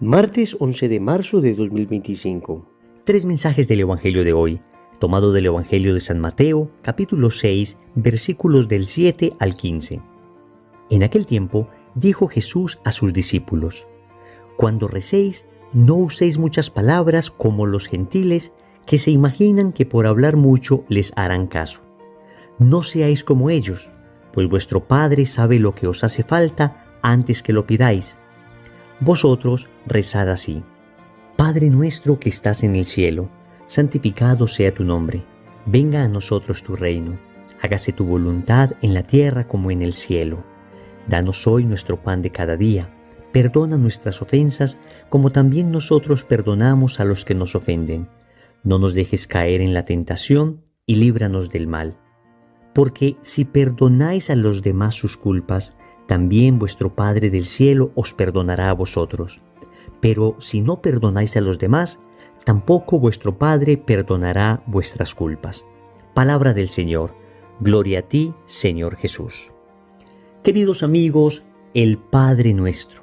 Martes 11 de marzo de 2025. Tres mensajes del Evangelio de hoy, tomado del Evangelio de San Mateo, capítulo 6, versículos del 7 al 15. En aquel tiempo dijo Jesús a sus discípulos: Cuando recéis, no uséis muchas palabras como los gentiles, que se imaginan que por hablar mucho les harán caso. No seáis como ellos, pues vuestro Padre sabe lo que os hace falta antes que lo pidáis. Vosotros rezad así: Padre nuestro que estás en el cielo, santificado sea tu nombre. Venga a nosotros tu reino. Hágase tu voluntad en la tierra como en el cielo. Danos hoy nuestro pan de cada día. Perdona nuestras ofensas, como también nosotros perdonamos a los que nos ofenden. No nos dejes caer en la tentación y líbranos del mal. Porque si perdonáis a los demás sus culpas, también vuestro Padre del cielo os perdonará a vosotros. Pero si no perdonáis a los demás, tampoco vuestro Padre perdonará vuestras culpas. Palabra del Señor. Gloria a ti, Señor Jesús. Queridos amigos, el Padre Nuestro.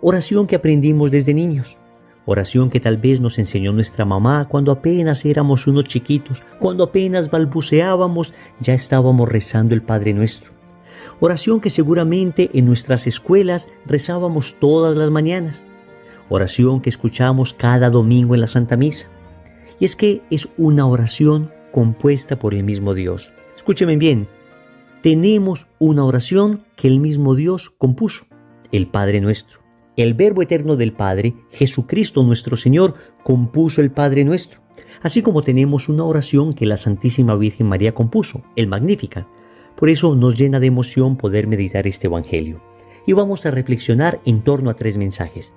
Oración que aprendimos desde niños. Oración que tal vez nos enseñó nuestra mamá cuando apenas éramos unos chiquitos, cuando apenas balbuceábamos, ya estábamos rezando el Padre Nuestro. Oración que seguramente en nuestras escuelas rezábamos todas las mañanas. Oración que escuchamos cada domingo en la Santa Misa. Y es que es una oración compuesta por el mismo Dios. Escúcheme bien, tenemos una oración que el mismo Dios compuso, el Padre Nuestro. El Verbo eterno del Padre, Jesucristo nuestro Señor, compuso el Padre Nuestro. Así como tenemos una oración que la Santísima Virgen María compuso, el Magnificat. Por eso nos llena de emoción poder meditar este Evangelio. Y vamos a reflexionar en torno a tres mensajes.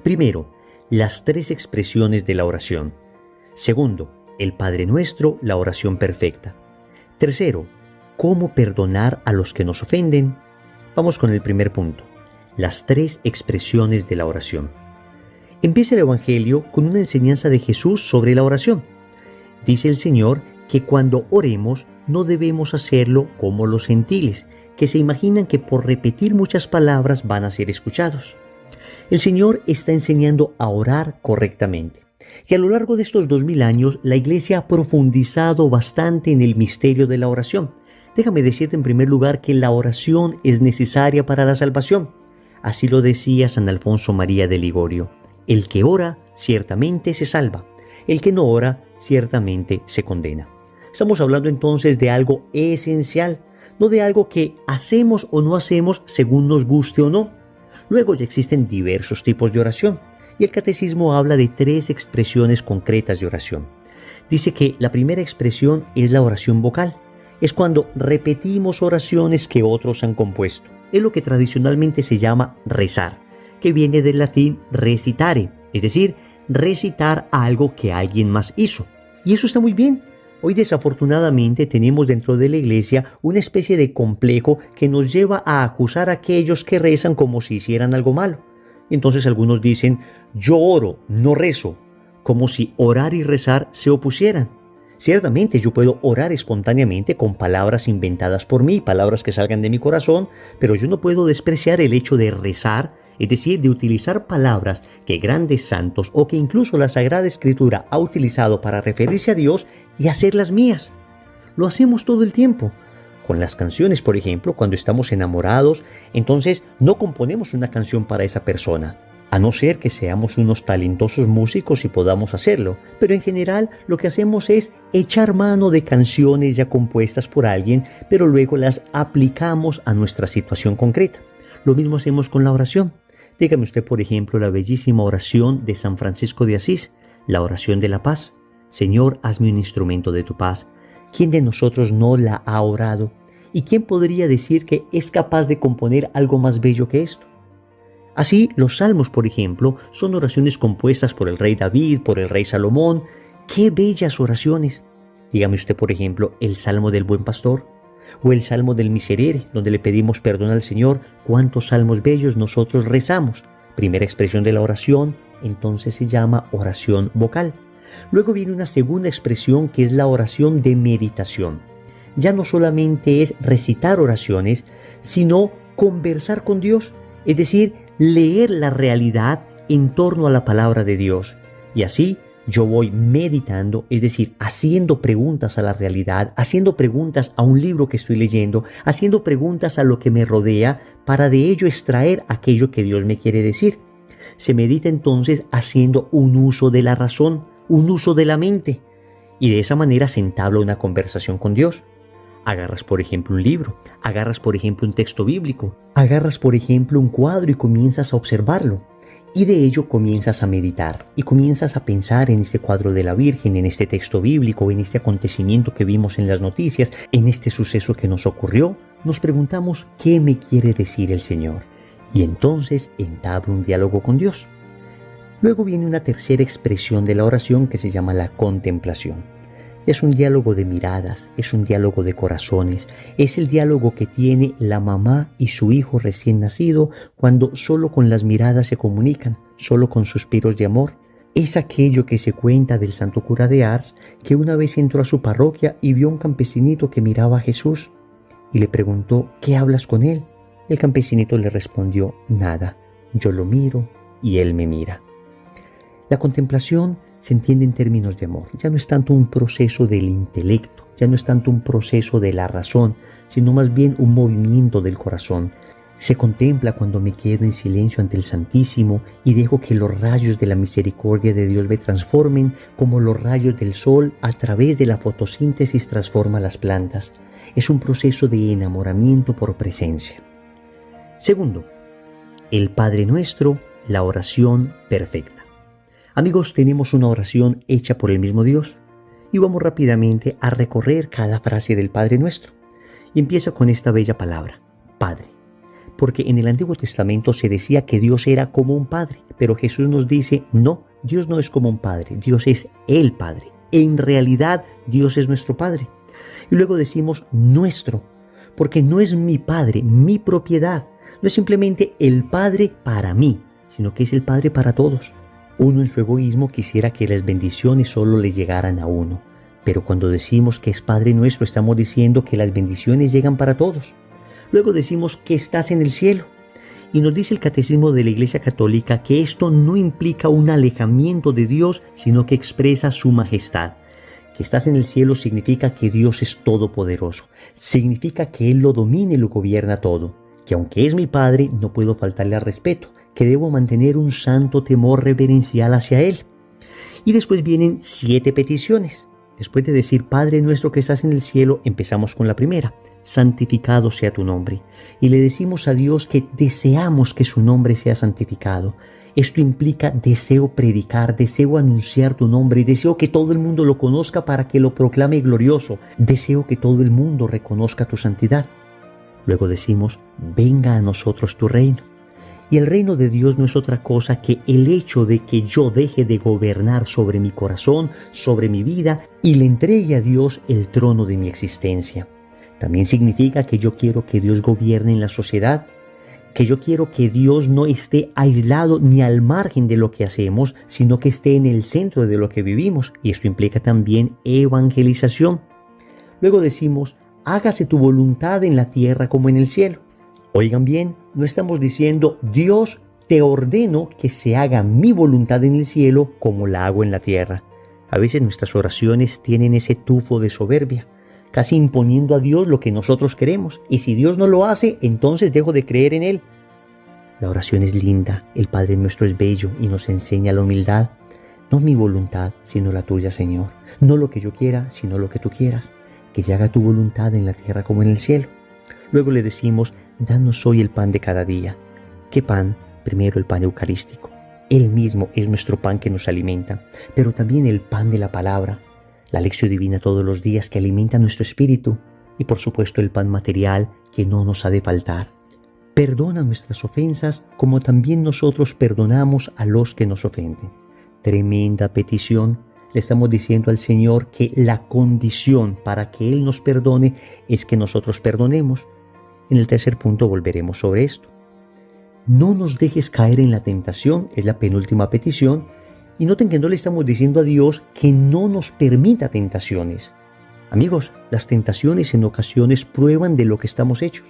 Primero, las tres expresiones de la oración. Segundo, el Padre Nuestro, la oración perfecta. Tercero, cómo perdonar a los que nos ofenden. Vamos con el primer punto, las tres expresiones de la oración. Empieza el Evangelio con una enseñanza de Jesús sobre la oración. Dice el Señor que cuando oremos no debemos hacerlo como los gentiles, que se imaginan que por repetir muchas palabras van a ser escuchados. El Señor está enseñando a orar correctamente. Y a lo largo de estos 2000 años, la Iglesia ha profundizado bastante en el misterio de la oración. Déjame decirte en primer lugar que la oración es necesaria para la salvación. Así lo decía San Alfonso María de Ligorio. El que ora, ciertamente se salva. El que no ora, ciertamente se condena. Estamos hablando entonces de algo esencial, no de algo que hacemos o no hacemos según nos guste o no. Luego ya existen diversos tipos de oración y el catecismo habla de tres expresiones concretas de oración. Dice que la primera expresión es la oración vocal. Es cuando repetimos oraciones que otros han compuesto. Es lo que tradicionalmente se llama rezar, que viene del latín recitare, es decir, recitar algo que alguien más hizo. Y eso está muy bien. Hoy desafortunadamente tenemos dentro de la Iglesia una especie de complejo que nos lleva a acusar a aquellos que rezan como si hicieran algo malo. Entonces algunos dicen, yo oro, no rezo, como si orar y rezar se opusieran. Ciertamente yo puedo orar espontáneamente con palabras inventadas por mí, palabras que salgan de mi corazón, pero yo no puedo despreciar el hecho de rezar, es decir, de utilizar palabras que grandes santos o que incluso la Sagrada Escritura ha utilizado para referirse a Dios y hacerlas mías. Lo hacemos todo el tiempo. Con las canciones, por ejemplo, cuando estamos enamorados, entonces no componemos una canción para esa persona, a no ser que seamos unos talentosos músicos y podamos hacerlo. Pero en general lo que hacemos es echar mano de canciones ya compuestas por alguien, pero luego las aplicamos a nuestra situación concreta. Lo mismo hacemos con la oración. Dígame usted, por ejemplo, la bellísima oración de San Francisco de Asís, la oración de la paz. Señor, hazme un instrumento de tu paz. ¿Quién de nosotros no la ha orado? ¿Y quién podría decir que es capaz de componer algo más bello que esto? Así, los salmos, por ejemplo, son oraciones compuestas por el rey David, por el rey Salomón. ¡Qué bellas oraciones! Dígame usted, por ejemplo, el Salmo del Buen Pastor o el Salmo del Miserere, donde le pedimos perdón al Señor. ¿Cuántos salmos bellos nosotros rezamos? Primera expresión de la oración, entonces se llama oración vocal. Luego viene una segunda expresión que es la oración de meditación. Ya no solamente es recitar oraciones, sino conversar con Dios, es decir, leer la realidad en torno a la palabra de Dios. Y así yo voy meditando, es decir, haciendo preguntas a la realidad, haciendo preguntas a un libro que estoy leyendo, haciendo preguntas a lo que me rodea para de ello extraer aquello que Dios me quiere decir. Se medita entonces haciendo un uso de la razón, un uso de la mente, y de esa manera se entabla una conversación con Dios. Agarras, por ejemplo, un libro, agarras, por ejemplo, un texto bíblico, agarras, por ejemplo, un cuadro y comienzas a observarlo. Y de ello comienzas a meditar y comienzas a pensar en este cuadro de la Virgen, en este texto bíblico, en este acontecimiento que vimos en las noticias, en este suceso que nos ocurrió. Nos preguntamos, ¿qué me quiere decir el Señor? Y entonces entablo un diálogo con Dios. Luego viene una tercera expresión de la oración que se llama la contemplación. Es un diálogo de miradas, es un diálogo de corazones, es el diálogo que tiene la mamá y su hijo recién nacido cuando solo con las miradas se comunican, solo con suspiros de amor. Es aquello que se cuenta del santo cura de Ars, que una vez entró a su parroquia y vio a un campesinito que miraba a Jesús y le preguntó, ¿qué hablas con él? El campesinito le respondió, nada, yo lo miro y él me mira. La contemplación se entiende en términos de amor. Ya no es tanto un proceso del intelecto, ya no es tanto un proceso de la razón, sino más bien un movimiento del corazón. Se contempla cuando me quedo en silencio ante el Santísimo y dejo que los rayos de la misericordia de Dios me transformen como los rayos del sol a través de la fotosíntesis transforma las plantas. Es un proceso de enamoramiento por presencia. Segundo, el Padre Nuestro, la oración perfecta. Amigos, tenemos una oración hecha por el mismo Dios y vamos rápidamente a recorrer cada frase del Padre Nuestro. Y empieza con esta bella palabra, Padre. Porque en el Antiguo Testamento se decía que Dios era como un Padre, pero Jesús nos dice, no, Dios no es como un Padre, Dios es el Padre. En realidad, Dios es nuestro Padre. Y luego decimos nuestro, porque no es mi Padre, mi propiedad. No es simplemente el Padre para mí, sino que es el Padre para todos. Uno en su egoísmo quisiera que las bendiciones solo le llegaran a uno, pero cuando decimos que es Padre Nuestro estamos diciendo que las bendiciones llegan para todos. Luego decimos que estás en el cielo y nos dice el Catecismo de la Iglesia Católica que esto no implica un alejamiento de Dios, sino que expresa su majestad. Que estás en el cielo significa que Dios es todopoderoso, significa que Él lo domina y lo gobierna todo, que aunque es mi Padre no puedo faltarle al respeto, que debo mantener un santo temor reverencial hacia Él. Y después vienen 7 peticiones. Después de decir, Padre nuestro que estás en el cielo, empezamos con la primera, santificado sea tu nombre. Y le decimos a Dios que deseamos que su nombre sea santificado. Esto implica deseo predicar, deseo anunciar tu nombre, deseo que todo el mundo lo conozca para que lo proclame glorioso, deseo que todo el mundo reconozca tu santidad. Luego decimos, venga a nosotros tu reino. Y el reino de Dios no es otra cosa que el hecho de que yo deje de gobernar sobre mi corazón, sobre mi vida y le entregue a Dios el trono de mi existencia. También significa que yo quiero que Dios gobierne en la sociedad, que yo quiero que Dios no esté aislado ni al margen de lo que hacemos, sino que esté en el centro de lo que vivimos. Y esto implica también evangelización. Luego decimos, hágase tu voluntad en la tierra como en el cielo. Oigan bien, no estamos diciendo, Dios, te ordeno que se haga mi voluntad en el cielo como la hago en la tierra. A veces nuestras oraciones tienen ese tufo de soberbia, casi imponiendo a Dios lo que nosotros queremos. Y si Dios no lo hace, entonces dejo de creer en Él. La oración es linda, el Padre Nuestro es bello y nos enseña la humildad. No mi voluntad, sino la tuya, Señor. No lo que yo quiera, sino lo que tú quieras. Que se haga tu voluntad en la tierra como en el cielo. Luego le decimos, danos hoy el pan de cada día. ¿Qué pan? Primero el pan eucarístico. Él mismo es nuestro pan que nos alimenta, pero también el pan de la palabra, la lección divina todos los días que alimenta nuestro espíritu y por supuesto el pan material que no nos ha de faltar. Perdona nuestras ofensas como también nosotros perdonamos a los que nos ofenden. Tremenda petición. Le estamos diciendo al Señor que la condición para que Él nos perdone es que nosotros perdonemos. En el tercer punto volveremos sobre esto. No nos dejes caer en la tentación, es la penúltima petición. Y noten que no le estamos diciendo a Dios que no nos permita tentaciones. Amigos, las tentaciones en ocasiones prueban de lo que estamos hechos.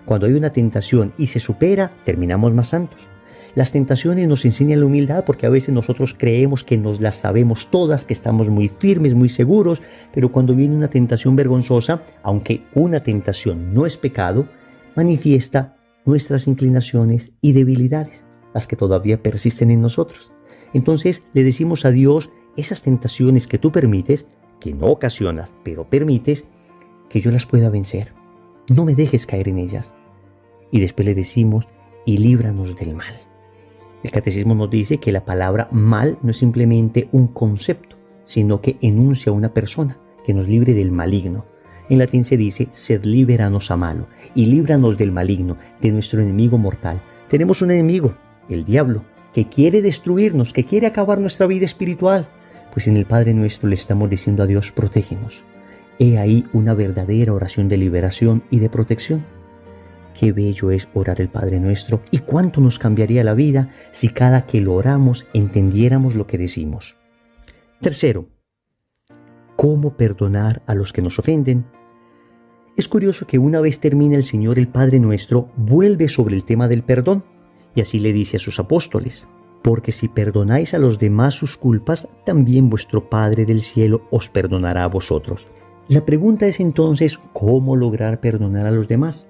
Cuando hay una tentación y se supera, terminamos más santos. Las tentaciones nos enseñan la humildad porque a veces nosotros creemos que nos las sabemos todas, que estamos muy firmes, muy seguros, pero cuando viene una tentación vergonzosa, aunque una tentación no es pecado, manifiesta nuestras inclinaciones y debilidades, las que todavía persisten en nosotros. Entonces le decimos a Dios, esas tentaciones que tú permites, que no ocasionas, pero permites, que yo las pueda vencer. No me dejes caer en ellas. Y después le decimos, y líbranos del mal. El catecismo nos dice que la palabra mal no es simplemente un concepto, sino que enuncia a una persona que nos libre del maligno. En latín se dice, sed liberanos a malo, y líbranos del maligno, de nuestro enemigo mortal. Tenemos un enemigo, el diablo, que quiere destruirnos, que quiere acabar nuestra vida espiritual. Pues en el Padre Nuestro le estamos diciendo a Dios, protégenos. He ahí una verdadera oración de liberación y de protección. Qué bello es orar el Padre Nuestro y cuánto nos cambiaría la vida si cada que lo oramos entendiéramos lo que decimos. Tercero, ¿cómo perdonar a los que nos ofenden? Es curioso que una vez termina el Señor el Padre Nuestro, vuelve sobre el tema del perdón y así le dice a sus apóstoles, porque si perdonáis a los demás sus culpas, también vuestro Padre del cielo os perdonará a vosotros. La pregunta es entonces, ¿cómo lograr perdonar a los demás?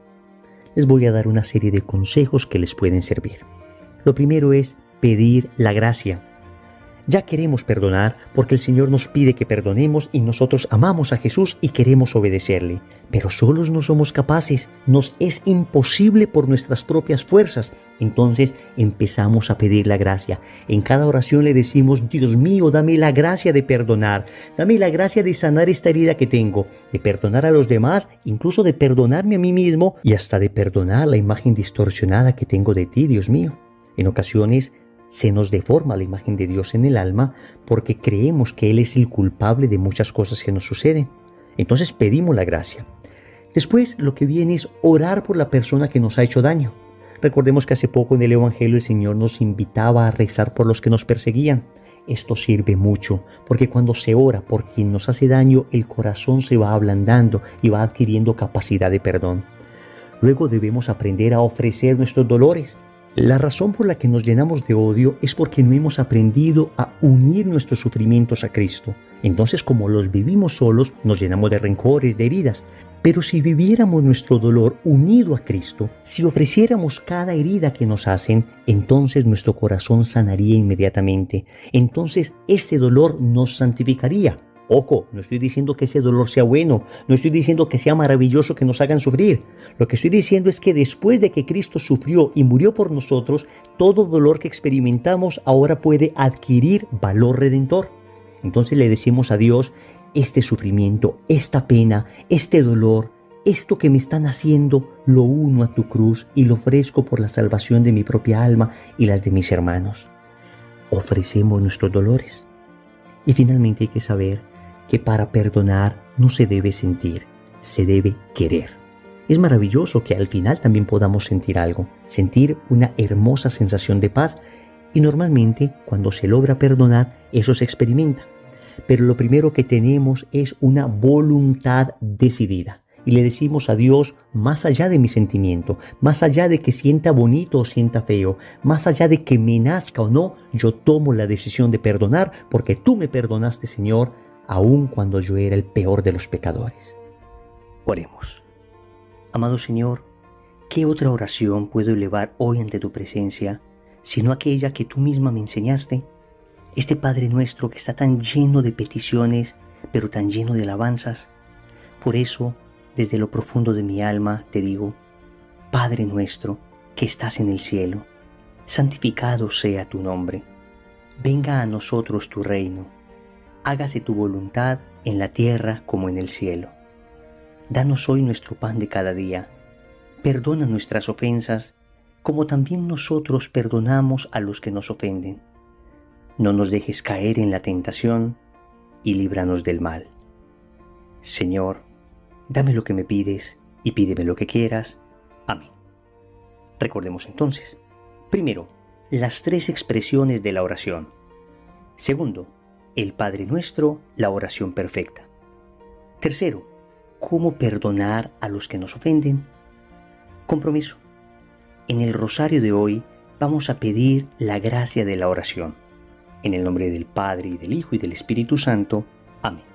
Les voy a dar una serie de consejos que les pueden servir. Lo primero es pedir la gracia. Ya queremos perdonar porque el Señor nos pide que perdonemos y nosotros amamos a Jesús y queremos obedecerle. Pero solos no somos capaces, nos es imposible por nuestras propias fuerzas. Entonces empezamos a pedir la gracia. En cada oración le decimos, Dios mío, dame la gracia de perdonar, dame la gracia de sanar esta herida que tengo, de perdonar a los demás, incluso de perdonarme a mí mismo y hasta de perdonar la imagen distorsionada que tengo de ti, Dios mío. En ocasiones se nos deforma la imagen de Dios en el alma porque creemos que Él es el culpable de muchas cosas que nos suceden. Entonces pedimos la gracia. Después lo que viene es orar por la persona que nos ha hecho daño. Recordemos que hace poco en el Evangelio el Señor nos invitaba a rezar por los que nos perseguían. Esto sirve mucho porque cuando se ora por quien nos hace daño, el corazón se va ablandando y va adquiriendo capacidad de perdón. Luego debemos aprender a ofrecer nuestros dolores. La razón por la que nos llenamos de odio es porque no hemos aprendido a unir nuestros sufrimientos a Cristo. Entonces, como los vivimos solos, nos llenamos de rencores, de heridas. Pero si viviéramos nuestro dolor unido a Cristo, si ofreciéramos cada herida que nos hacen, entonces nuestro corazón sanaría inmediatamente. Entonces ese dolor nos santificaría. Ojo, no estoy diciendo que ese dolor sea bueno, no estoy diciendo que sea maravilloso que nos hagan sufrir. Lo que estoy diciendo es que después de que Cristo sufrió y murió por nosotros, todo dolor que experimentamos ahora puede adquirir valor redentor. Entonces le decimos a Dios, este sufrimiento, esta pena, este dolor, esto que me están haciendo, lo uno a tu cruz y lo ofrezco por la salvación de mi propia alma y las de mis hermanos. Ofrecemos nuestros dolores. Y finalmente hay que saber que para perdonar no se debe sentir, se debe querer. Es maravilloso que al final también podamos sentir algo, sentir una hermosa sensación de paz y normalmente cuando se logra perdonar eso se experimenta. Pero lo primero que tenemos es una voluntad decidida. Y le decimos a Dios, más allá de mi sentimiento, más allá de que sienta bonito o sienta feo, más allá de que me nazca o no, yo tomo la decisión de perdonar porque tú me perdonaste, Señor, aun cuando yo era el peor de los pecadores. Oremos. Amado Señor, ¿qué otra oración puedo elevar hoy ante tu presencia, sino aquella que tú misma me enseñaste? Este Padre Nuestro que está tan lleno de peticiones, pero tan lleno de alabanzas. Por eso, desde lo profundo de mi alma te digo, Padre Nuestro que estás en el cielo, santificado sea tu nombre. Venga a nosotros tu reino. Hágase tu voluntad en la tierra como en el cielo. Danos hoy nuestro pan de cada día. Perdona nuestras ofensas, como también nosotros perdonamos a los que nos ofenden. No nos dejes caer en la tentación y líbranos del mal. Señor, dame lo que me pides y pídeme lo que quieras. Amén. Recordemos entonces, primero, las 3 expresiones de la oración. Segundo, el Padre Nuestro, la oración perfecta. Tercero, cómo perdonar a los que nos ofenden. Compromiso. En el rosario de hoy vamos a pedir la gracia de la oración. En el nombre del Padre, y del Hijo, y del Espíritu Santo. Amén.